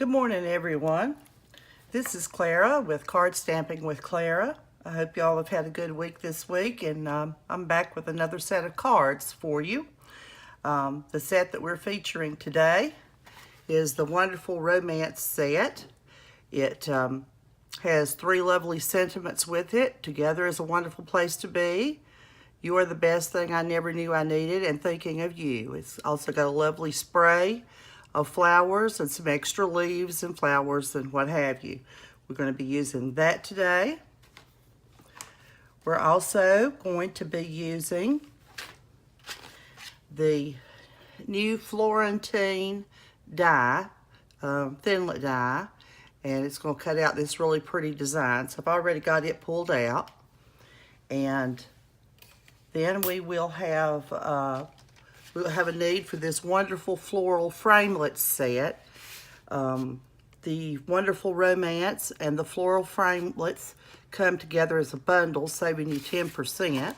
Good morning, everyone. This is Clara with Card Stamping with Clara. I hope y'all have had a good week this week, and I'm back with another set of cards for you. The set that we're featuring today is the Wonderful Romance set. It has 3 lovely sentiments with it. Together is a wonderful place to be. You are the best thing I never knew I needed, and thinking of you. It's also got a lovely spray of flowers and some extra leaves and flowers and what have you. We're going to be using that today. We're also going to be using the new Florentine die, thinlet die, and it's going to cut out this really pretty design. So I've already got it pulled out, and then we will have a need for this wonderful floral framelit set. The Wonderful Romance and the floral framelets come together as a bundle, saving you 10%.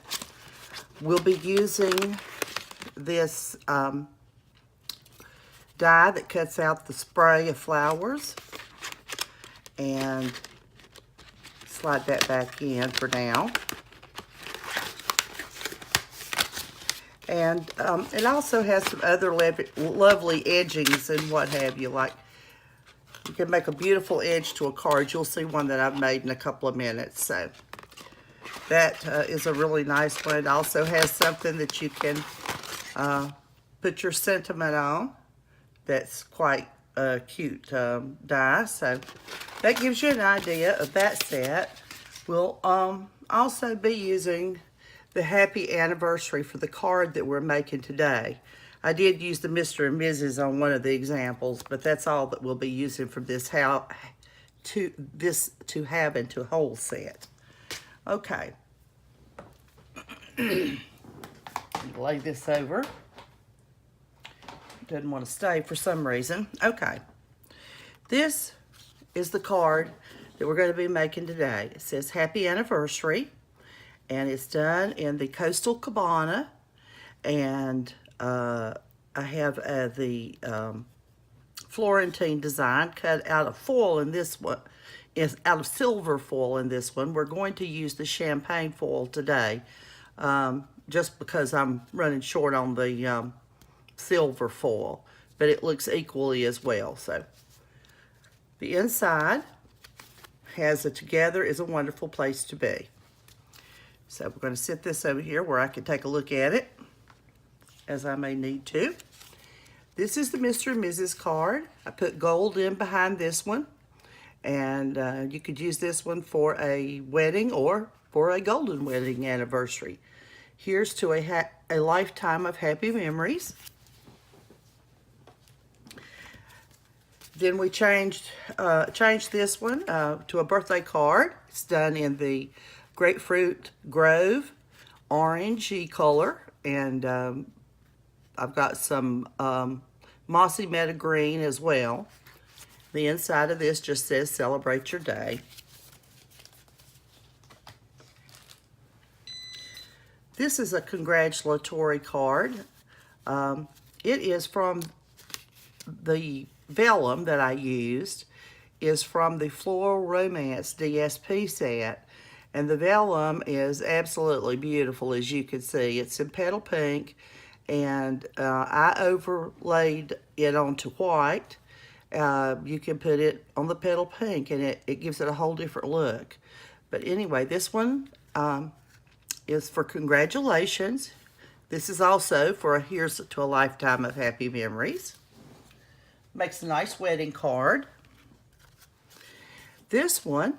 We'll be using this die that cuts out the spray of flowers, and slide that back in for now. And it also has some other lovely edgings and what have you. Like, you can make a beautiful edge to a card. You'll see one that I've made in a couple of minutes. So that is a really nice one. It also has something that you can put your sentiment on. That's quite a cute die. So that gives you an idea of that set. We'll also be using the happy anniversary for the card that we're making today. I did use the Mr. and Mrs. on one of the examples, but that's all that we'll be using from this to have into whole set. Okay. Lay this over. Doesn't want to stay for some reason. Okay. This is the card that we're going to be making today. It says Happy Anniversary, and it's done in the Coastal Cabana, and I have the Florentine design cut out of foil in this one, is out of silver foil in this one. We're going to use the champagne foil today, just because I'm running short on the silver foil, but it looks equally as well. So the inside has a Together is a Wonderful Place to Be. So we're going to sit this over here where I can take a look at it, as I may need to. This is the Mr. and Mrs. card. I put gold in behind this one, and you could use this one for a wedding or for a golden wedding anniversary. Here's to a lifetime of happy memories. Then we changed this one to a birthday card. It's done in the Grapefruit Grove orangey color, and I've got some mossy meadow green as well. The inside of this just says Celebrate Your Day. This is a congratulatory card. It is from the vellum that I used, is from the Floral Romance DSP set. And the vellum is absolutely beautiful, as you can see. It's in petal pink, and I overlaid it onto white. You can put it on the petal pink, and it gives it a whole different look. But anyway, this one is for congratulations. This is also for here's to a lifetime of happy memories. Makes a nice wedding card. This one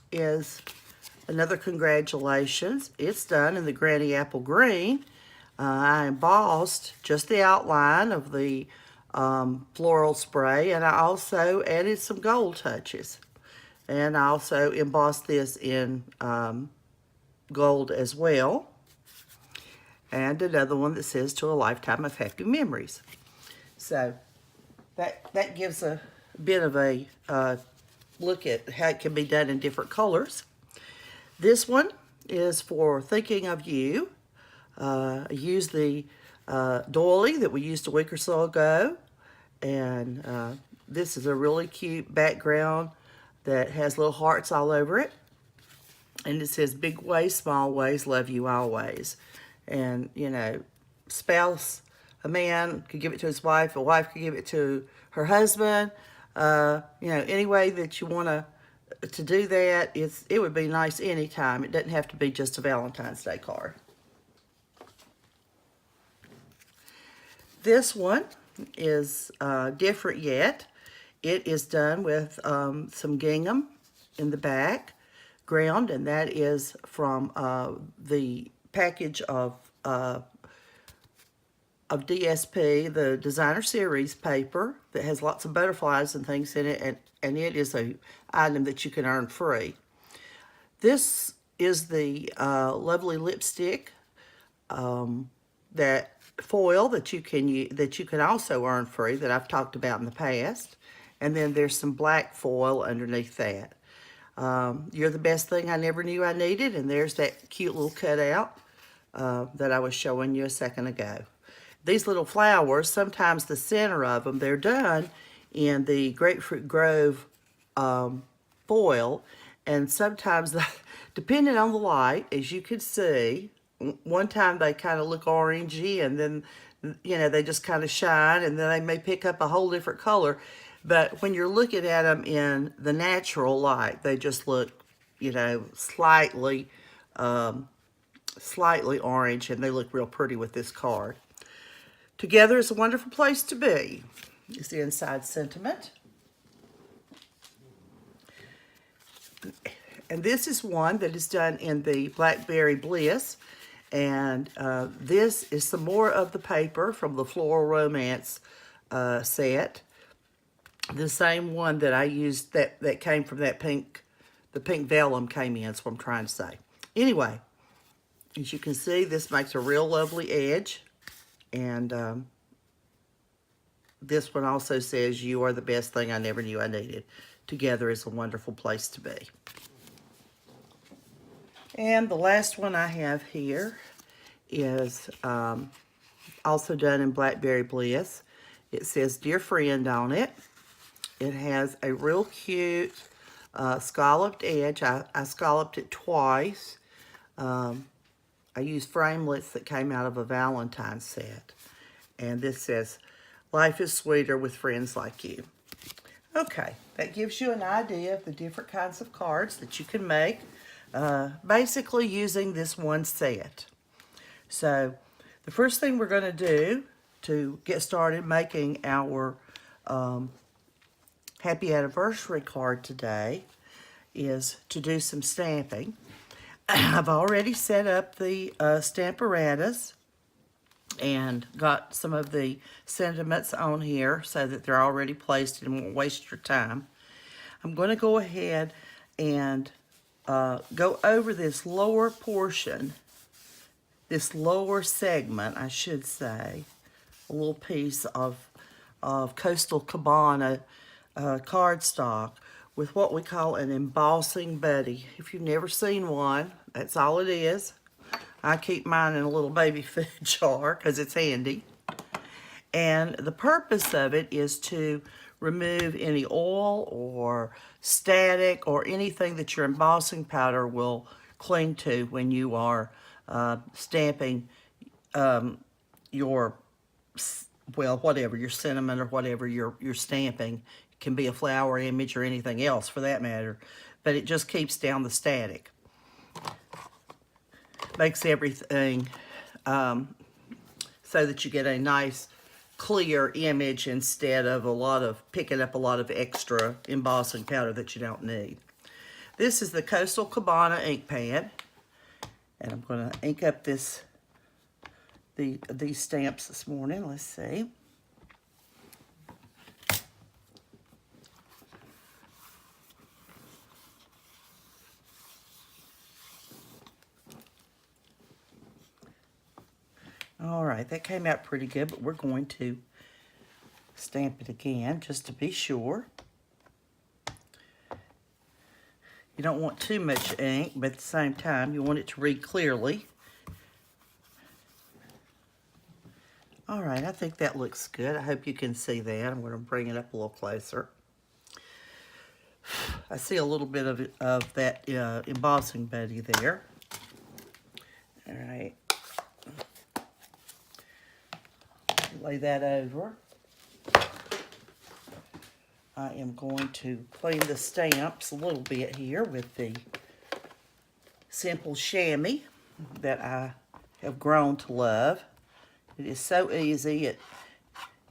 is another congratulations. It's done in the Granny Apple Green. I embossed just the outline of the floral spray, and I also added some gold touches. And I also embossed this in gold as well. And another one that says To a Lifetime of Happy Memories. So that gives a bit of a look at how it can be done in different colors. This one is for Thinking of You. I used the doily that we used a week or so ago, and this is a really cute background that has little hearts all over it. And it says, big ways, small ways, love you always. And, you know, spouse, a man could give it to his wife, a wife could give it to her husband. You know, any way that you want to do that, it would be nice anytime. It doesn't have to be just a Valentine's Day card. This one is different yet. It is done with some gingham in the back ground, and that is from the package of DSP, the designer series paper that has lots of butterflies and things in it, and it is a item that you can earn free. This is the lovely lipstick that foil that you can also earn free, that I've talked about in the past. And then there's some black foil underneath that. You're the best thing I never knew I needed, and there's that cute little cutout that I was showing you a second ago. These little flowers, sometimes the center of them, they're done in the Grapefruit Grove foil, and sometimes, depending on the light, as you can see, one time they kind of look orangey, and then, you know, they just kind of shine, and then they may pick up a whole different color. But when you're looking at them in the natural light, they just look, you know, slightly orange, and they look real pretty with this card. Together is a wonderful place to be. Is the inside sentiment. And this is one that is done in the Blackberry Bliss. And this is some more of the paper from the Floral Romance set. The same one that I used that came from that pink, the pink vellum came in, that's what I'm trying to say. Anyway, as you can see, this makes a real lovely edge. And this one also says, you are the best thing I never knew I needed. Together is a wonderful place to be. And the last one I have here is also done in Blackberry Bliss. It says, Dear Friend on it. It has a real cute scalloped edge. I scalloped it twice. I used framelits that came out of a Valentine's set. And this says, life is sweeter with friends like you. Okay, that gives you an idea of the different kinds of cards that you can make, basically using this one set. So the first thing we're going to do to get started making our happy anniversary card today is to do some stamping. I've already set up the stamparatus and got some of the sentiments on here so that they're already placed and won't waste your time. I'm going to go ahead and go over this lower portion, this lower segment, I should say, a little piece of Coastal Cabana cardstock with what we call an embossing buddy. If you've never seen one, that's all it is. I keep mine in a little baby food jar because it's handy. And the purpose of it is to remove any oil or static or anything that your embossing powder will cling to when you are stamping your, well, whatever, your sentiment or whatever you're stamping. It can be a flower image or anything else for that matter, but it just keeps down the static. Makes everything so that you get a nice clear image instead of picking up a lot of extra embossing powder that you don't need. This is the Coastal Cabana ink pad, and I'm going to ink up these stamps this morning. Let's see. All right, that came out pretty good, but we're going to stamp it again just to be sure. You don't want too much ink, but at the same time, you want it to read clearly. All right, I think that looks good. I hope you can see that. I'm going to bring it up a little closer. I see a little bit of that embossing buddy there. All right. Lay that over. I am going to clean the stamps a little bit here with the simple chamois that I have grown to love. It is so easy. It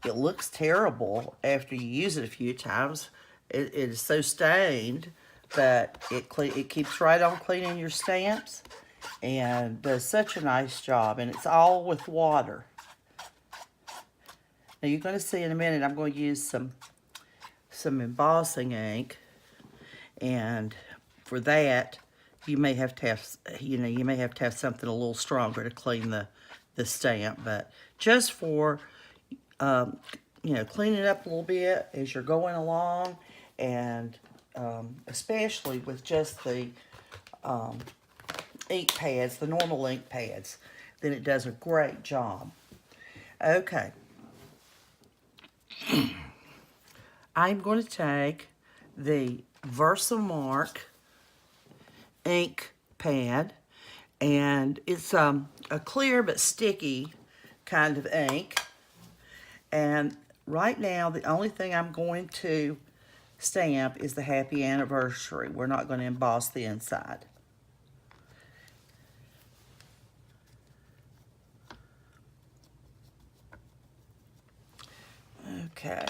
looks terrible after you use it a few times. It is so stained, but it keeps right on cleaning your stamps and does such a nice job. And it's all with water. Now you're going to see in a minute I'm going to use some embossing ink, and for that you may have to have something a little stronger to clean the stamp, but just for clean it up a little bit as you're going along, and especially with just the ink pads, the normal ink pads, then it does a great job. Okay. I'm going to take the Versamark ink pad, and it's a clear but sticky kind of ink. And right now, the only thing I'm going to stamp is the happy anniversary. We're not going to emboss the inside. Okay.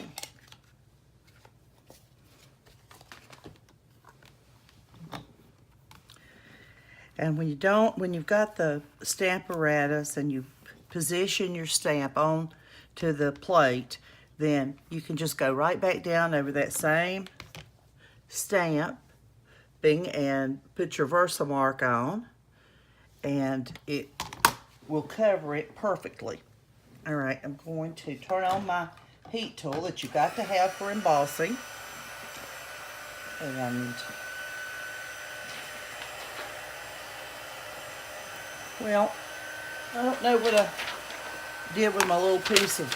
And when you've got the stamp apparatus and you position your stamp on to the plate, then you can just go right back down over that same stamp and put your Versamark on, and it will cover it perfectly. All right, I'm going to turn on my heat tool that you got to have for embossing. And well, I don't know what I did with my little piece of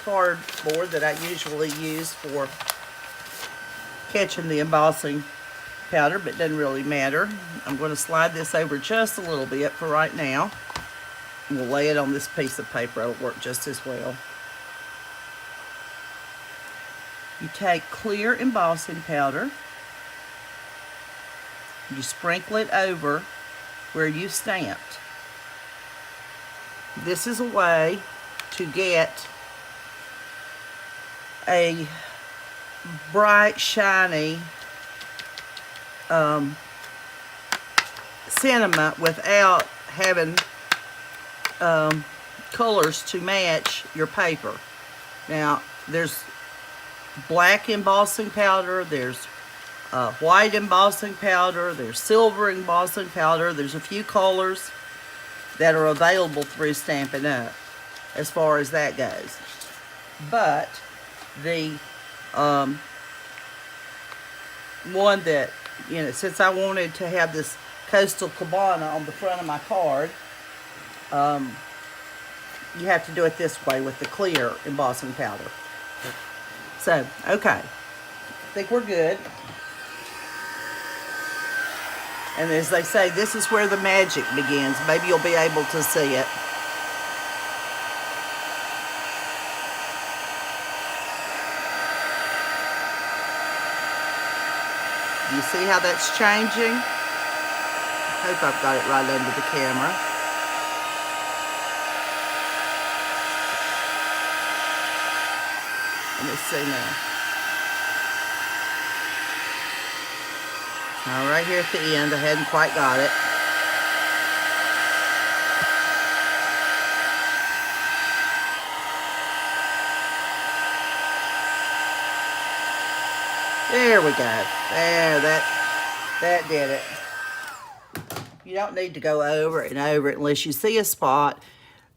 cardboard that I usually use for catching the embossing powder, but it doesn't really matter. I'm going to slide this over just a little bit for right now. And we'll lay it on this piece of paper. It'll work just as well. You take clear embossing powder. You sprinkle it over where you stamped. This is a way to get a bright, shiny sentiment without having colors to match your paper. Now, there's black embossing powder, there's white embossing powder, there's silver embossing powder, there's a few colors that are available through Stampin' Up! As far as that goes. But the one that, since I wanted to have this Coastal Cabana on the front of my card, you have to do it this way with the clear embossing powder. So, okay. I think we're good. And as they say, this is where the magic begins. Maybe you'll be able to see it. Do you see how that's changing? I hope I've got it right under the camera. Let me see now. Now, right here at the end, I hadn't quite got it. There we go. There, that did it. You don't need to go over it and over it unless you see a spot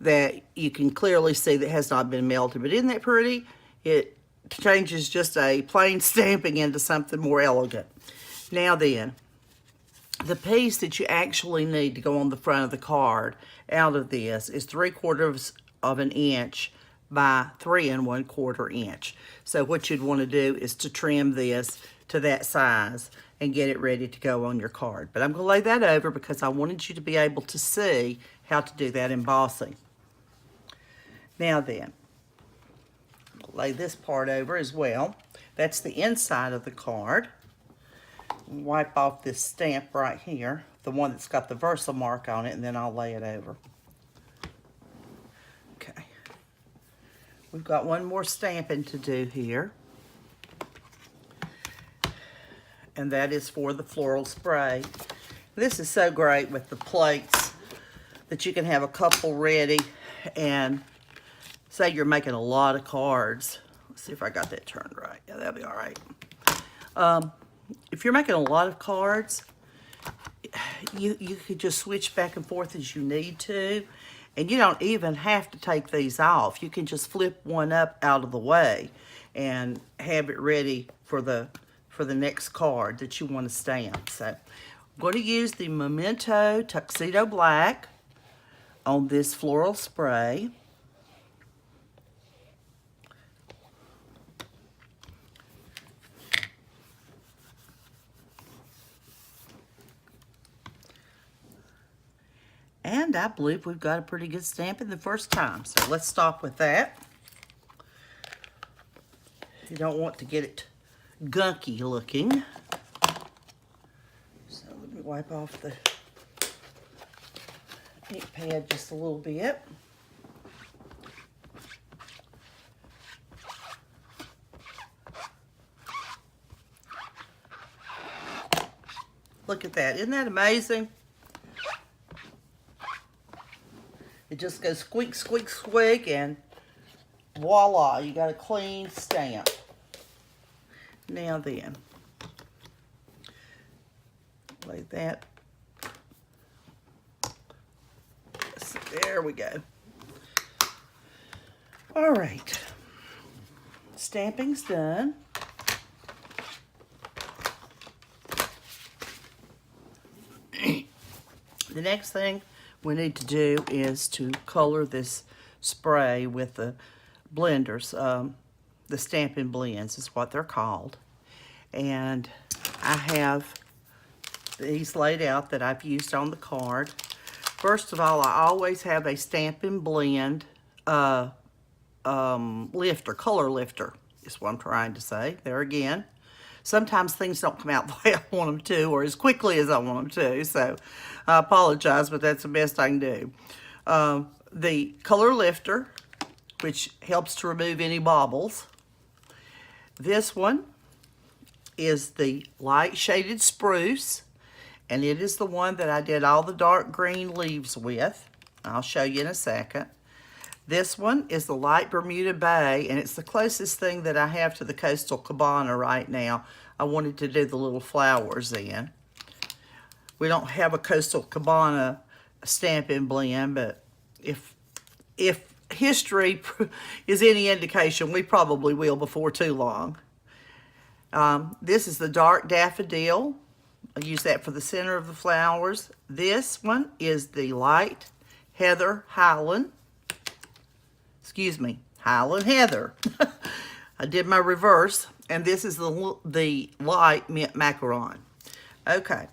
that you can clearly see that has not been melted. But isn't that pretty? It changes just a plain stamping into something more elegant. Now then, the piece that you actually need to go on the front of the card out of this is 3/4 of an inch by 3 1/4 inch. So what you'd want to do is to trim this to that size and get it ready to go on your card. But I'm going to lay that over because I wanted you to be able to see how to do that embossing. Now then, lay this part over as well. That's the inside of the card. Wipe off this stamp right here, the one that's got the Versa mark on it, and then I'll lay it over. Okay. We've got one more stamping to do here. And that is for the floral spray. This is so great with the plates that you can have a couple ready, and say you're making a lot of cards. Let's see if I got that turned right. Yeah, that'll be all right. If you're making a lot of cards, you could just switch back and forth as you need to, and you don't even have to take these off. You can just flip one up out of the way and have it ready for the next card that you want to stamp. So I'm going to use the Memento Tuxedo Black on this floral spray. And I believe we've got a pretty good stamping the first time. So let's stop with that. You don't want to get it gunky looking. So let me wipe off the ink pad just a little bit. Look at that. Isn't that amazing? It just goes squeak, squeak, squeak, and voila, you got a clean stamp. Now then, lay that. There we go. All right, stamping's done. The next thing we need to do is to color this spray with the blenders. The Stampin' Blends is what they're called. And I have these laid out that I've used on the card. First of all, I always have a Stampin' Blend lifter, color lifter is what I'm trying to say. There again. Sometimes things don't come out the way I want them to, or as quickly as I want them to, so I apologize, but that's the best I can do. The color lifter, which helps to remove any bobbles. This one is the light shaded spruce, and it is the one that I did all the dark green leaves with. I'll show you in a second. This one is the light Bermuda Bay, and it's the closest thing that I have to the Coastal Cabana right now. I wanted to do the little flowers in. We don't have a Coastal Cabana Stampin' Blend, but if history is any indication, we probably will before too long. This is the dark daffodil. I use that for the center of the flowers. This one is the light heather Highland. Excuse me, Highland Heather. I did my reverse, and this is the light mint macaron. Okay,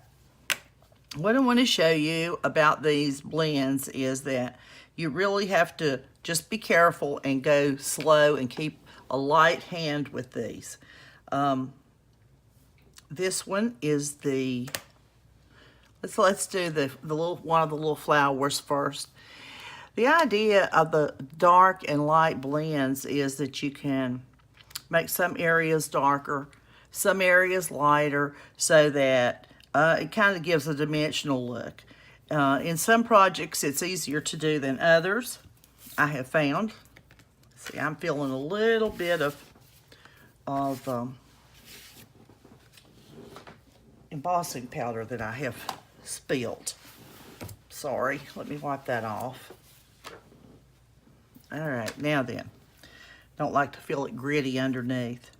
what I want to show you about these blends is that you really have to just be careful and go slow and keep a light hand with these. This one is the, let's do the little one of the little flowers first. The idea of the dark and light blends is that you can make some areas darker, some areas lighter, so that it kind of gives a dimensional look. In some projects, it's easier to do than others, I have found. See, I'm feeling a little bit of embossing powder that I have spilled. Sorry, let me wipe that off. All right, now then, don't like to feel it gritty underneath.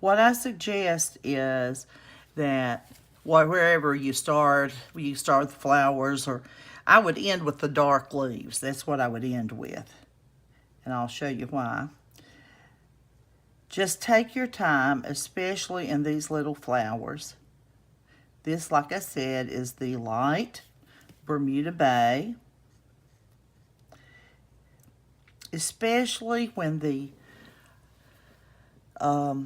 What I suggest is that wherever you start with flowers, or I would end with the dark leaves. That's what I would end with. and I'll show you why. Just take your time, especially in these little flowers. This, like I said, is the light Bermuda Bay. Especially when the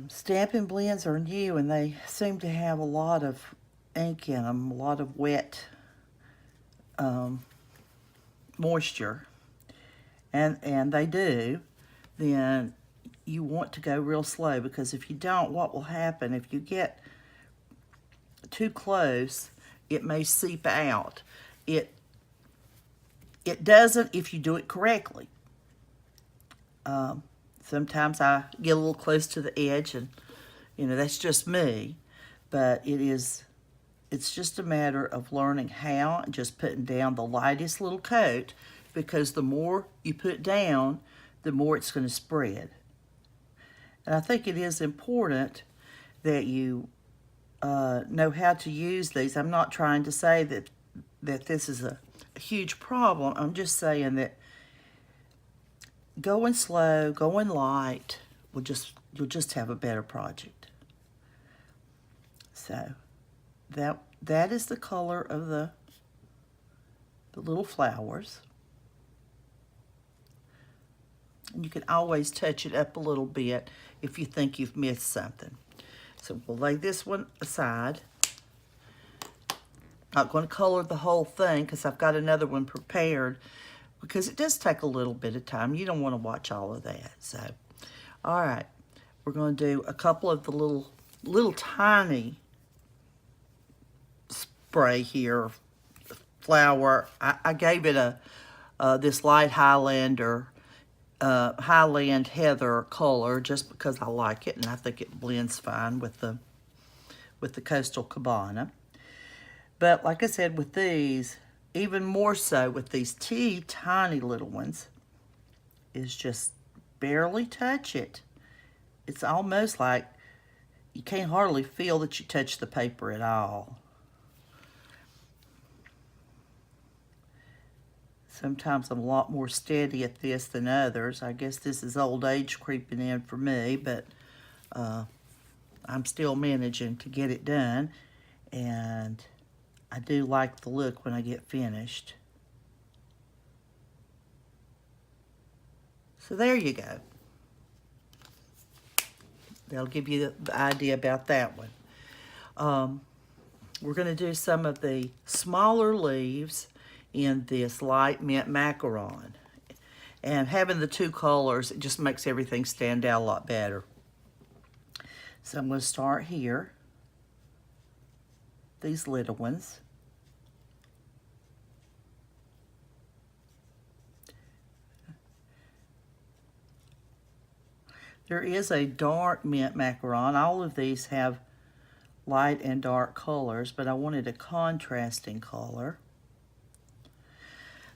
Stampin' blends are new and they seem to have a lot of ink in them, a lot of wet moisture, and they do, then you want to go real slow, because if you don't, what will happen if you get too close, it may seep out. It doesn't if you do it correctly. Sometimes I get a little close to the edge, and that's just me, but it's just a matter of learning how, and just putting down the lightest little coat, because the more you put down, the more it's going to spread. And I think it is important that you know how to use these. I'm not trying to say that this is a huge problem. I'm just saying that going slow, going light, you'll just have a better project. So that is the color of the little flowers. And you can always touch it up a little bit if you think you've missed something. So we'll lay this one aside. Not going to color the whole thing because I've got another one prepared, because it does take a little bit of time. You don't want to watch all of that. So, all right, we're going to do a couple of the little tiny spray here, flower. I gave it this light Highlander, Highland Heather color, just because I like it, and I think it blends fine with the Coastal Cabana. But like I said, with these, even more so with these tiny little ones, is just barely touch it. It's almost like you can't hardly feel that you touch the paper at all. Sometimes I'm a lot more steady at this than others. I guess this is old age creeping in for me, but I'm still managing to get it done, and I do like the look when I get finished. So there you go. That'll give you the idea about that one. We're going to do some of the smaller leaves in this light mint macaron. And having the two colors, it just makes everything stand out a lot better. So I'm going to start here. These little ones. There is a dark mint macaron. All of these have light and dark colors, but I wanted a contrasting color.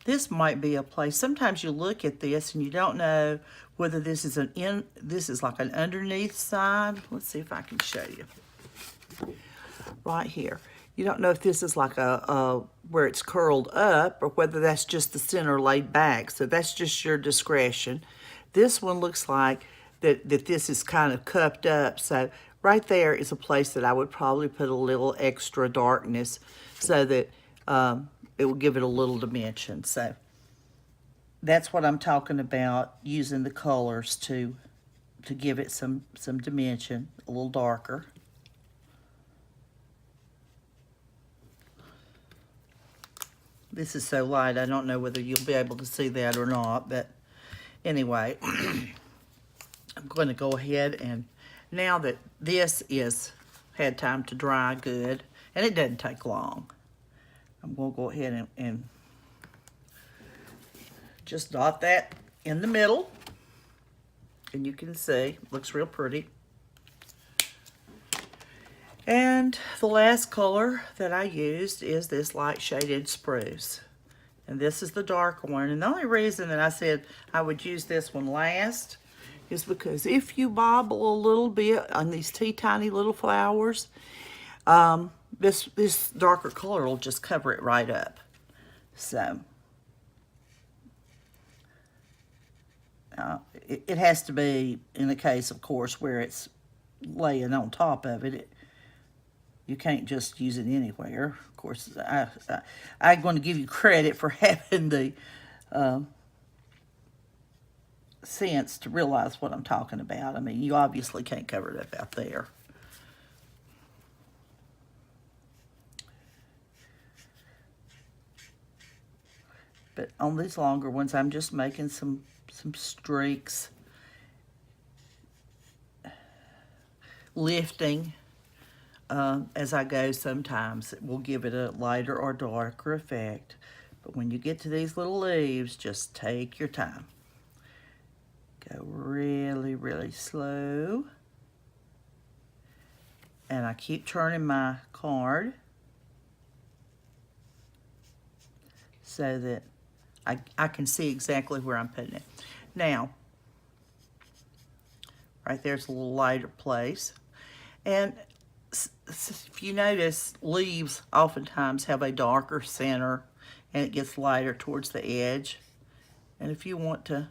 This might be a place, sometimes you look at this and you don't know whether this is this is like an underneath side. Let's see if I can show you. Right here. You don't know if this is like where it's curled up, or whether that's just the center laid back. So that's just your discretion. This one looks like that this is kind of cupped up. So right there is a place that I would probably put a little extra darkness, so that it will give it a little dimension. So that's what I'm talking about, using the colors to give it some dimension, a little darker. This is so light, I don't know whether you'll be able to see that or not, but anyway, I'm going to go ahead, and now that this had time to dry good, and it doesn't take long, I'm going to go ahead and just dot that in the middle, and you can see, it looks real pretty. And the last color that I used is this light shaded spruce. And this is the dark one. And the only reason that I said I would use this one last is because if you bobble a little bit on these tiny little flowers, this darker color will just cover it right up. So It has to be in a case, of course, where it's laying on top of it. You can't just use it anywhere. Of course, I'm going to give you credit for having the sense to realize what I'm talking about. I mean, you obviously can't cover it up out there. But on these longer ones, I'm just making some streaks, lifting as I go. Sometimes it will give it a lighter or darker effect. But when you get to these little leaves, just take your time. Go really, really slow. And I keep turning my card so that I can see exactly where I'm putting it. Now, right there's a little lighter place. And if you notice, leaves oftentimes have a darker center and it gets lighter towards the edge. And if you want to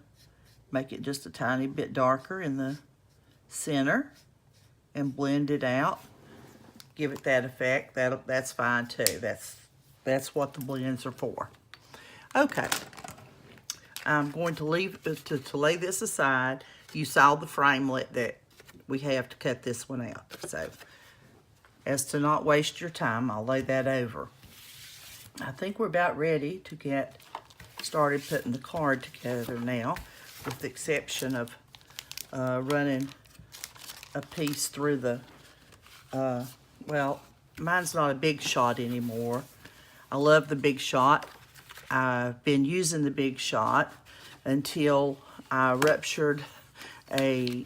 make it just a tiny bit darker in the center and blend it out, give it that effect, that's fine too. That's what the blends are for. Okay, I'm going to leave to lay this aside. You saw the framelit that we have to cut this one out. So, as to not waste your time, I'll lay that over. I think we're about ready to get started putting the card together now, with the exception of running a piece through the, well, mine's not a big shot anymore. I love the big shot. I've been using the big shot until I ruptured a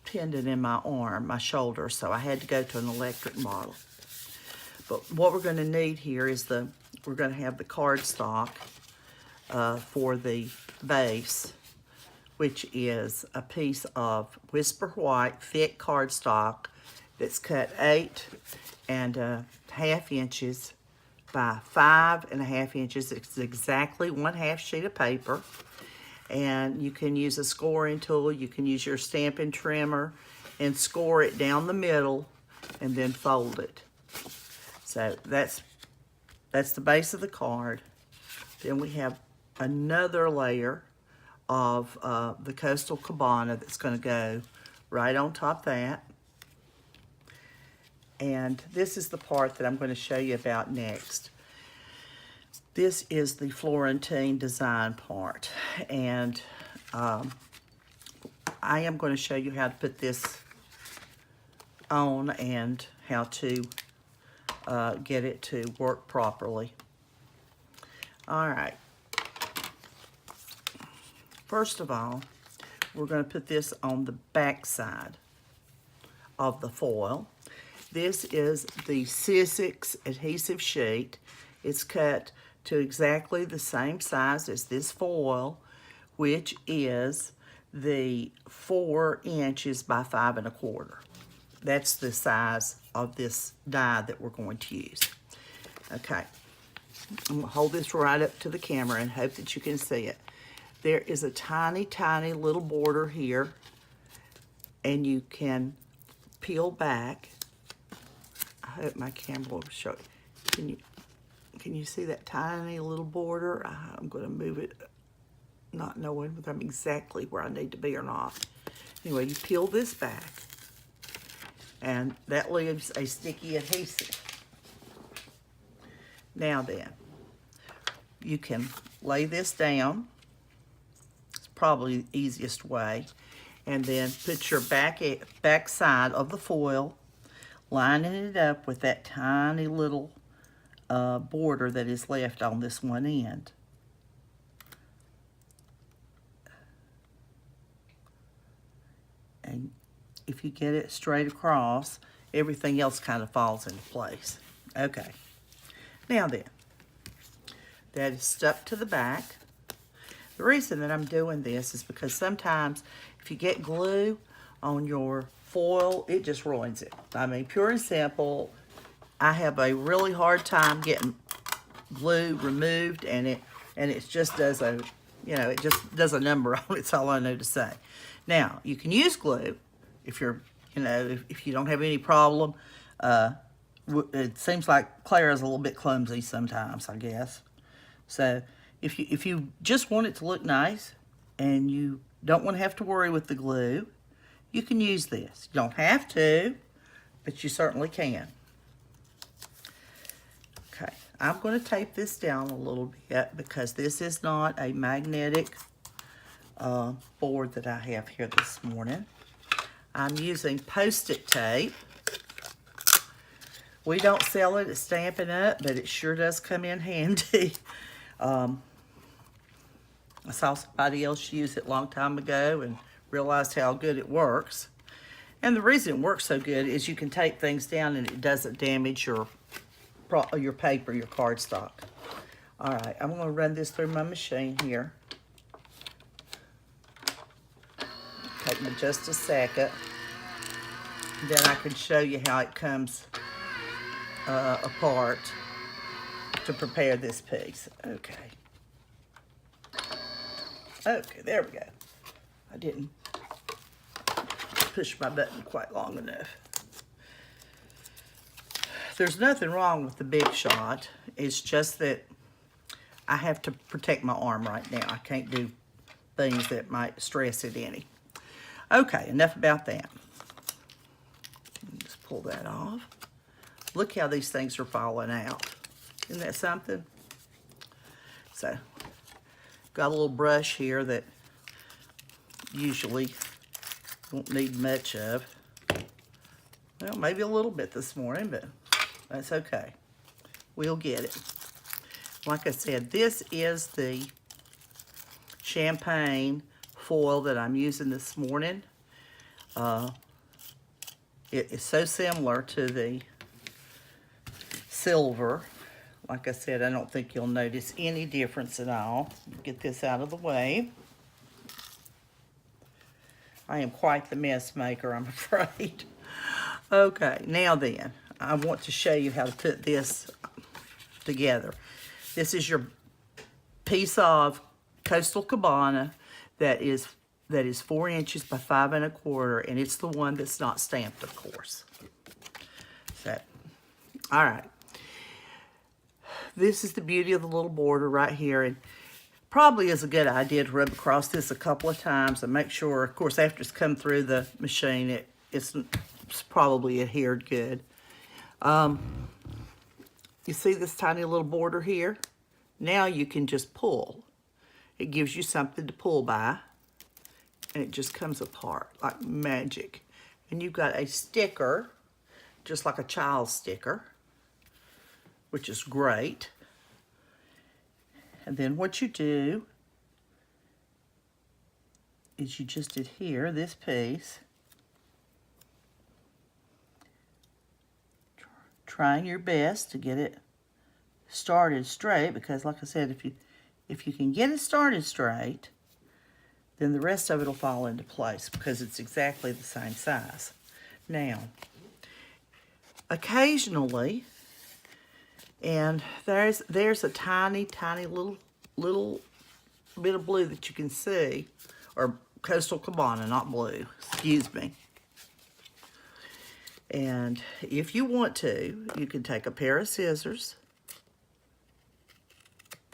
tendon in my arm, my shoulder, so I had to go to an electric model. But what we're going to need here is we're going to have the cardstock for the base, which is a piece of Whisper White thick cardstock that's cut 8.5 inches by 5.5 inches. It's exactly 1/2 sheet of paper. And you can use a scoring tool. You can use your Stampin' trimmer and score it down the middle and then fold it. So that's the base of the card. Then we have another layer of the Coastal Cabana that's going to go right on top of that. And this is the part that I'm going to show you about next. This is the Florentine design part. And I am going to show you how to put this on and how to get it to work properly. All right. First of all, we're going to put this on the back side of the foil. This is the Sizzix adhesive sheet. It's cut to exactly the same size as this foil, which is the 4 inches by 5 1/4. That's the size of this die that we're going to use. Okay, I'm going to hold this right up to the camera and hope that you can see it. There is a tiny, tiny little border here, and you can peel back. I hope my camera will show you. Can you see that tiny little border? I'm going to move it, not knowing whether I'm exactly where I need to be or not. Anyway, you peel this back, and that leaves a sticky adhesive. Now then, you can lay this down. It's probably the easiest way. And then put your back side of the foil, lining it up with that tiny little border that is left on this one end. And if you get it straight across, everything else kind of falls into place. Okay. Now then, that is stuck to the back. The reason that I'm doing this is because sometimes if you get glue on your foil, it just ruins it. I mean, pure and simple, I have a really hard time getting glue removed, and it just does a You know, it just does a number on it. It's all I know to say. Now, you can use glue if you're, you know, if you don't have any problem. It seems like Clara's a little bit clumsy sometimes, I guess. So if you just want it to look nice and you don't want to have to worry with the glue, you can use this. You don't have to, but you certainly can. Okay, I'm going to tape this down a little bit because this is not a magnetic board that I have here this morning. I'm using Post-it tape. We don't sell it at Stampin' Up, but it sure does come in handy. I saw somebody else use it a long time ago and realized how good it works. And the reason it works so good is you can tape things down and it doesn't damage your paper, your cardstock. All right, I'm going to run this through my machine here. Take me just a second. Then I can show you how it comes apart to prepare this piece. Okay. Okay, there we go. I didn't push my button quite long enough. There's nothing wrong with the Big Shot. It's just that I have to protect my arm right now. I can't do things that might stress it any. Okay, enough about that. Just pull that off. Look how these things are falling out. Isn't that something? So, got a little brush here that usually won't need much of. Well, maybe a little bit this morning, but that's okay. We'll get it. Like I said, this is the champagne foil that I'm using this morning. It is so similar to the silver. Like I said, I don't think you'll notice any difference at all. Get this out of the way. I am quite the mess maker, I'm afraid. Okay, now then, I want to show you how to put this together. This is your piece of Coastal Cabana that is 4 inches by 5 1/4, and it's the one that's not stamped, of course. So, all right. This is the beauty of the little border right here, and probably is a good idea to rub across this a couple of times and make sure, of course, after it's come through the machine, it's probably adhered good. You see this tiny little border here? Now you can just pull. It gives you something to pull by, and it just comes apart like magic. And you've got a sticker, just like a child's sticker, which is great. And then what you do is you just adhere this piece, trying your best to get it started straight, because like I said, if you can get it started straight, then the rest of it will fall into place because it's exactly the same size. Now, occasionally, and there's a tiny little bit of blue that you can see, or Coastal Cabana, not blue, excuse me. And if you want to, you can take a pair of scissors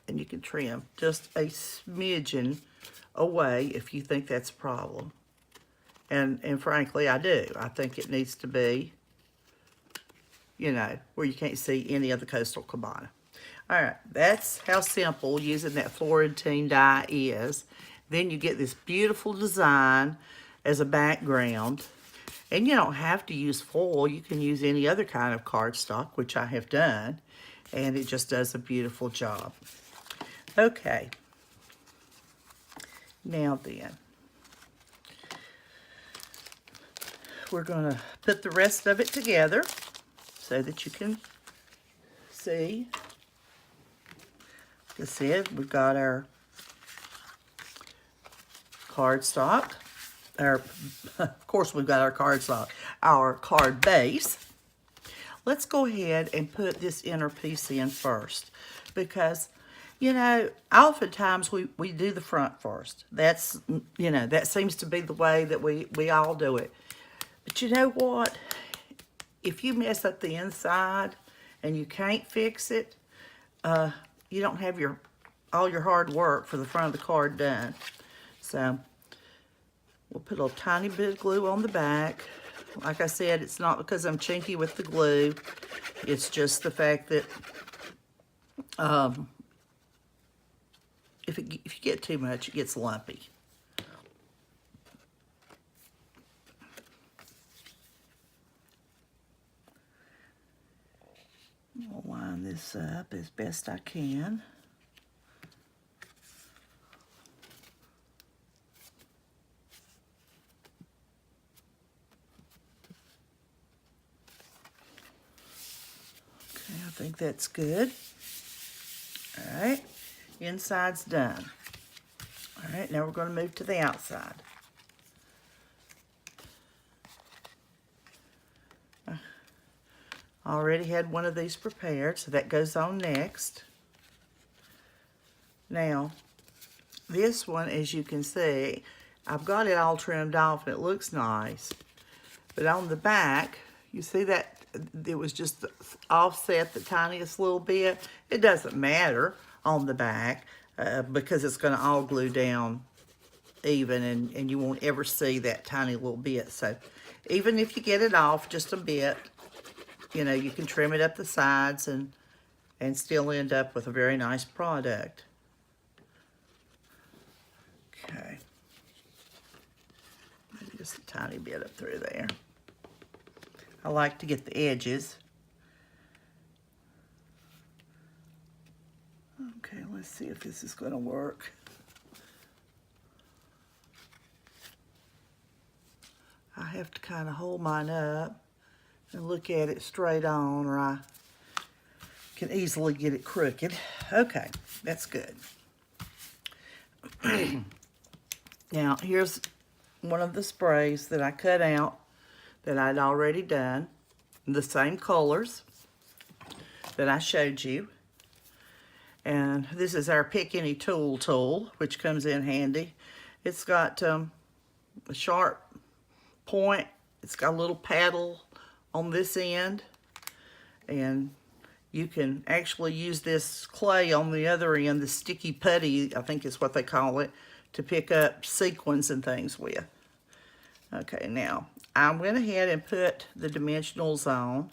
and you can trim just a smidgen away if you think that's a problem. And frankly, I do. I think it needs to be, you know, where you can't see any of the Coastal Cabana. All right, that's how simple using that Florentine die is. Then you get this beautiful design as a background. And you don't have to use foil. You can use any other kind of cardstock, which I have done. And it just does a beautiful job. Okay. Now then, we're going to put the rest of it together so that you can see. Like I said, we've got our cardstock. Of course, we've got our cardstock, our card base. Let's go ahead and put this inner piece in first, because You know, oftentimes we do the front first. That's, you know, that seems to be the way that we all do it. But you know what? If you mess up the inside and you can't fix it, you don't have all your hard work for the front of the card done. So we'll put a tiny bit of glue on the back. Like I said, it's not because I'm chinky with the glue. It's just the fact that if you get too much, it gets lumpy. I'll line this up as best I can. Okay, I think that's good. All right, inside's done. All right, now we're going to move to the outside. I already had one of these prepared, so that goes on next. Now, this one, as you can see, I've got it all trimmed off and it looks nice. But on the back, you see that it was just offset the tiniest little bit. It doesn't matter on the back because it's going to all glue down even, and you won't ever see that tiny little bit. So even if you get it off just a bit, you know, you can trim it up the sides and still end up with a very nice product. Okay. Maybe just a tiny bit up through there. I like to get the edges. Okay, let's see if this is going to work. I have to kind of hold mine up and look at it straight on, or I can easily get it crooked. Okay, that's good. Now, here's one of the sprays that I cut out that I'd already done, the same colors that I showed you. And this is our Pick Any tool, which comes in handy. It's got a sharp point. It's got a little paddle on this end, and you can actually use this clay on the other end, the sticky putty, I think is what they call it, to pick up sequins and things with. Okay, now I went ahead and put the dimensionals on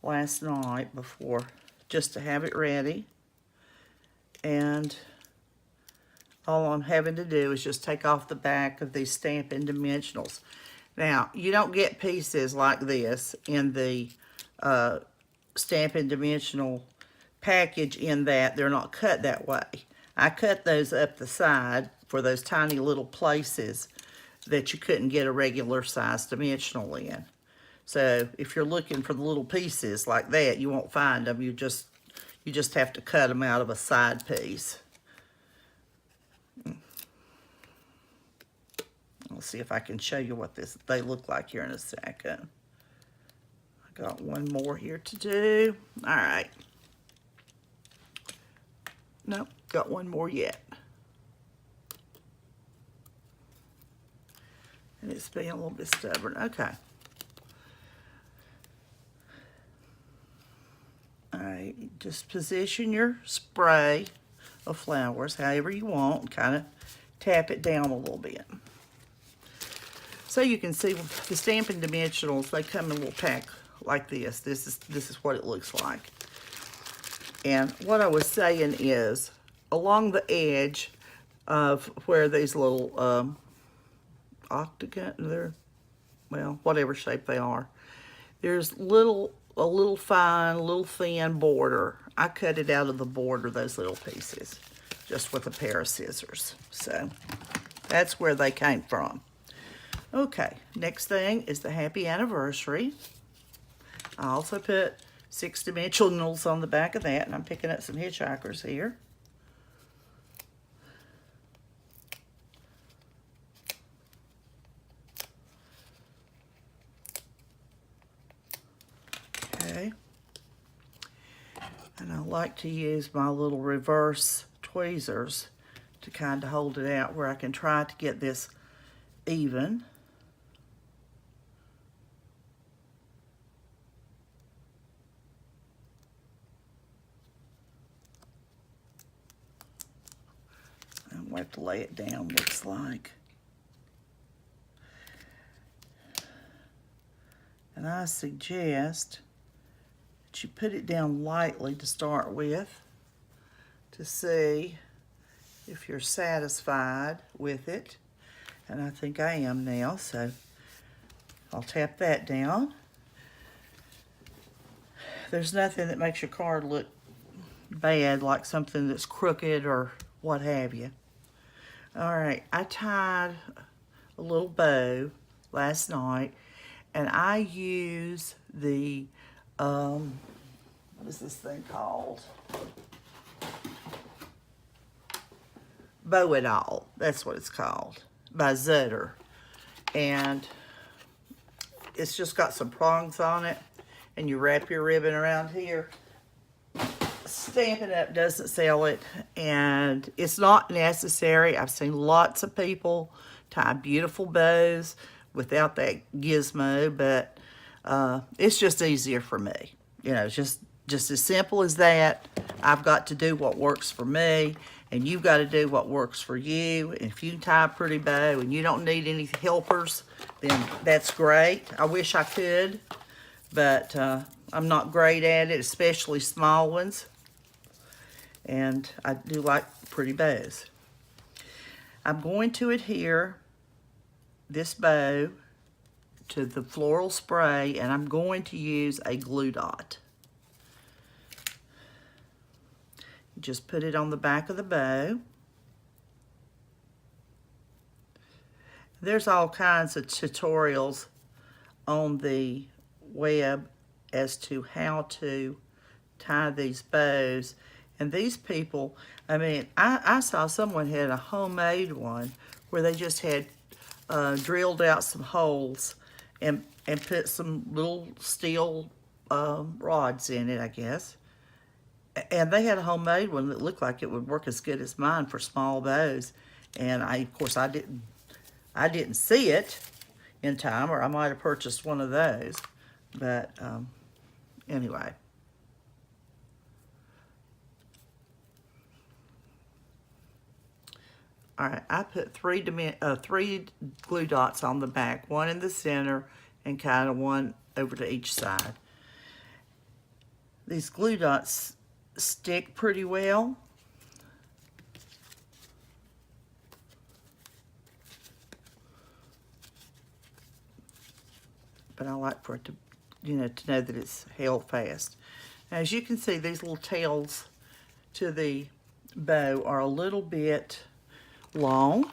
last night before, just to have it ready. And all I'm having to do is just take off the back of these Stampin' dimensionals. Now, you don't get pieces like this in the Stampin' dimensional package, in that they're not cut that way. I cut those up the side for those tiny little places that you couldn't get a regular size dimensional in. So if you're looking for the little pieces like that, you won't find them. You just have to cut them out of a side piece. Let's see if I can show you what they look like here in a second. I got one more here to do. All right. Nope, got one more yet. And it's being a little bit stubborn. Okay. All right, just position your spray of flowers however you want. Kind of tap it down a little bit. So you can see the Stampin' dimensionals, they come in a little pack like this. This is what it looks like. And what I was saying is, along the edge of where these little octagon, well, whatever shape they are, there's a little fine, little thin border. I cut it out of the border, those little pieces, just with a pair of scissors. So that's where they came from. Okay, next thing is the Happy Anniversary. I also put 6 dimensionals on the back of that, and I'm picking up some hitchhikers here. Okay. And And I like to use my little reverse tweezers to kind of hold it out where I can try to get this even. I'm going to have to lay it down, looks like. And I suggest that you put it down lightly to start with to see if you're satisfied with it. And I think I am now, so I'll tap that down. There's nothing that makes your card look bad like something that's crooked or what have you. All right, I tied a little bow last night, and I use the, what is this thing called? Bow It All, that's what it's called, by Zutter. And it's just got some prongs on it, and you wrap your ribbon around here. Stampin' Up! Doesn't sell it, and it's not necessary. I've seen lots of people tie beautiful bows without that gizmo, but it's just easier for me. You know, it's just as simple as that. I've got to do what works for me, and you've got to do what works for you. And if you can tie a pretty bow and you don't need any helpers, then that's great. I wish I could, but I'm not great at it, especially small ones. And I do like pretty bows. I'm going to adhere this bow to the floral spray, and I'm going to use a glue dot. Just put it on the back of the bow. There's all kinds of tutorials on the web as to how to tie these bows. And these people, I mean, I saw someone had a homemade one where they just had drilled out some holes and put some little steel rods in it, I guess. And they had a homemade one that looked like it would work as good as mine for small bows. And of course, I didn't see it in time, or I might have purchased one of those. But anyway. All right, I put three glue dots on the back, one in the center and kind of one over to each side. These glue dots stick pretty well. But I like for it to, to know that it's held fast. Now, as you can see, these little tails to the bow are a little bit long,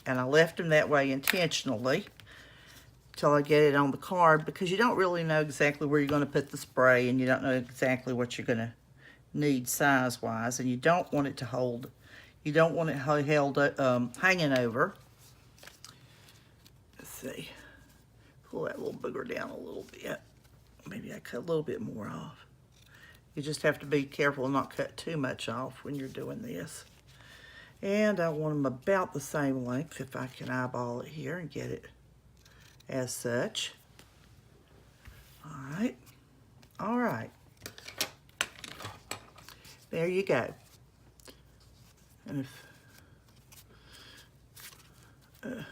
and I left them that way intentionally till I get it on the card, because you don't really know exactly where you're going to put the spray, and you don't know exactly what you're going to need size-wise, and you don't want it to hold, you don't want it held hanging over. Let's see, pull that little booger down a little bit. Maybe I cut a little bit more off. You just have to be careful and not cut too much off when you're doing this. And I want them about the same length if I can eyeball it here and get it as such. All right. All right. There you go. And if I'm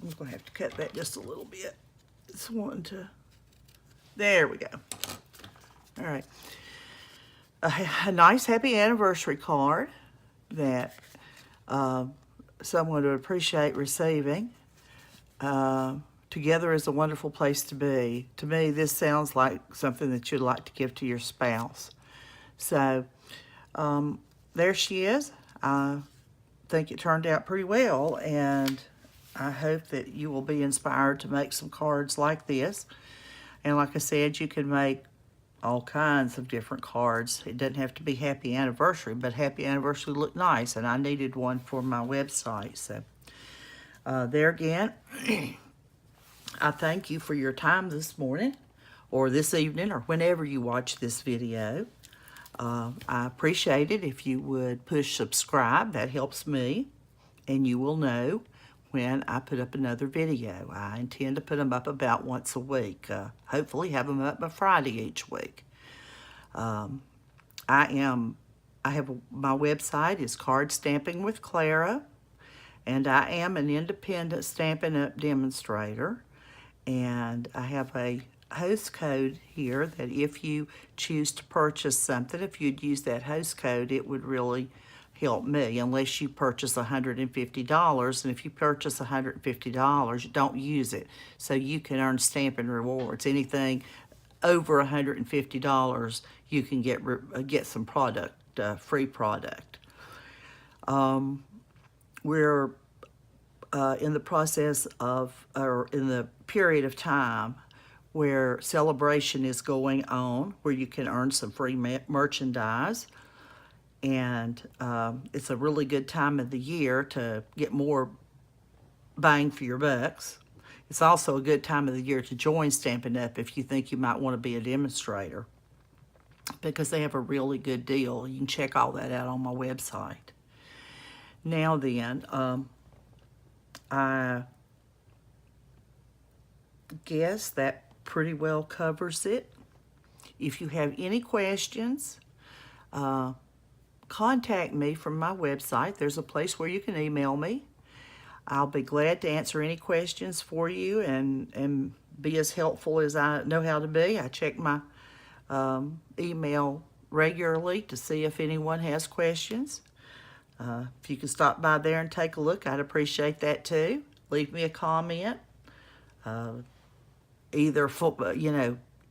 going to have to cut that just a little bit. It's wanting to, there we go. All right. A nice happy anniversary card that someone would appreciate receiving. Together is a wonderful place to be. To me, this sounds like something that you'd like to give to your spouse. So, there she is. I think it turned out pretty well, and I hope that you will be inspired to make some cards like this. And like I said, you can make all kinds of different cards. It doesn't have to be happy anniversary, but happy anniversary look nice, and I needed one for my website. So there again, I thank you for your time this morning or this evening or whenever you watch this video. I appreciate it if you would push subscribe. That helps me, and you will know when I put up another video. I intend to put them up about once a week. Hopefully have them up by Friday each week. I have my website is Card Stamping with Clara, and I am an independent Stampin' Up! Demonstrator, and I have a host code here that if you choose to purchase something, if you'd use that host code, it would really help me, unless you purchase $150, and if you purchase $150, don't use it, so you can earn Stampin' Rewards. Anything over $150, you can get some product, free product. We're in the process of, or in the period of time where celebration is going on, where you can earn some free merchandise. And it's a really good time of the year to get more bang for your bucks. It's also a good time of the year to join Stampin' Up! If you think you might want to be a demonstrator, because they have a really good deal. You can check all that out on my website. Now then, I guess that pretty well covers it. If you have any questions, contact me from my website. There's a place where you can email me. I'll be glad to answer any questions for you and be as helpful as I know how to be. I check my email regularly to see if anyone has questions. If you can stop by there and take a look, I'd appreciate that too. Leave me a comment, either for,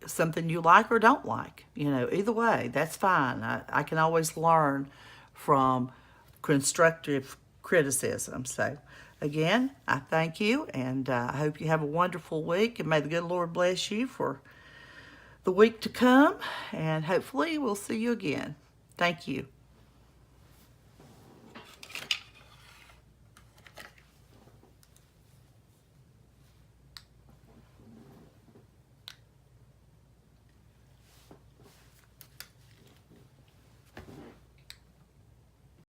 something you like or don't like. Either way, that's fine. I can always learn from constructive criticism. So again, I thank you, and I hope you have a wonderful week, and may the good Lord bless you for the week to come, and hopefully we'll see you again. Thank you.